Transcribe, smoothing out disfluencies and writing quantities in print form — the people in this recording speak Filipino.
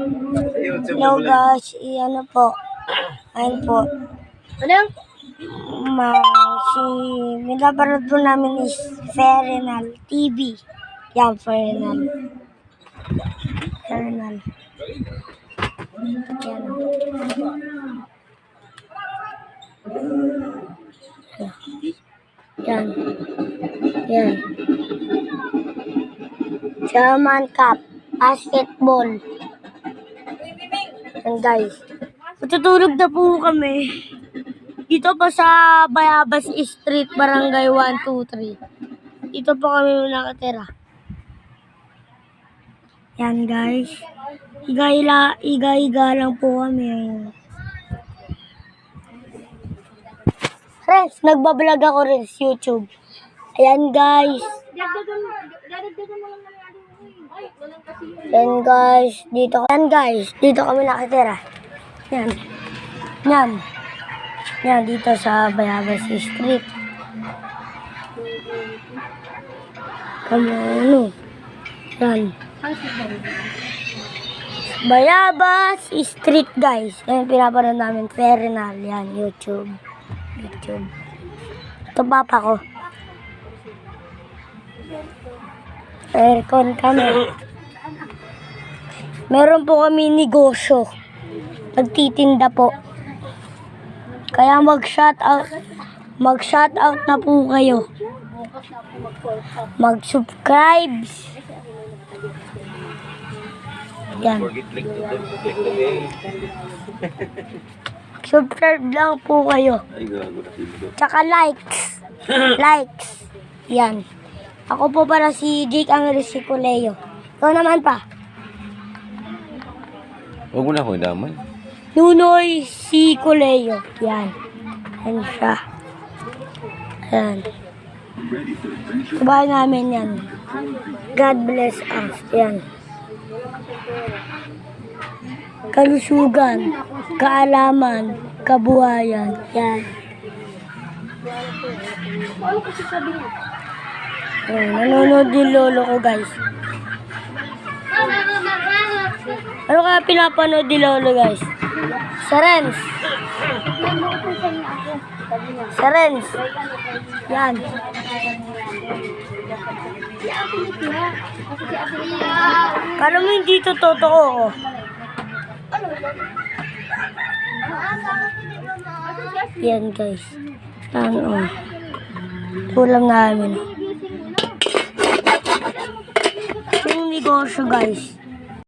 Hello guys, ano po? Ayun po. Ano? Minaparad po namin is Ferenal TV. Yan, Ferenal. Ferenal. Yan. Yan. German Cup. Basketball. Yan guys. Matutulog na po kami. Dito po sa Bayabas Street, Barangay 123. Dito po kami nakatira. Yan guys. Iga-iga lang po kami. Friends, nagbablog ako rin sa YouTube. Ayan guys. Yan guys, dito kami nakatira. Yan. Yan. Yan, dito sa Bayabas Street. Kamuno. Yan. Bayabas Street guys. Yan, pinapanood namin. Ferenal. Yan, YouTube. Ito papa ko. Aircon kami. Meron po kami negosyo. Nagtitinda po. Kaya mag-shout out na po kayo. Mag-subscribe. Yan. Subscribe lang po kayo. Tsaka likes. Yan. Ako po para si Jake Angres Sicoleo. Ikaw naman pa. Huwag mo na akong damay. Nunoy Sicoleo. Yan. Yan siya. Yan. Kabahan namin yan. God bless us. Yan. Kalusugan, kaalaman, kabuhayan. Yan. Yan. Nanonood yung lolo ko guys. Ano kaya pinapanood ni lolo guys? Sarens. Yan. Kala mo hindi ito totoo. Yan guys. Ano? Ulam namin. Yung negosyo guys.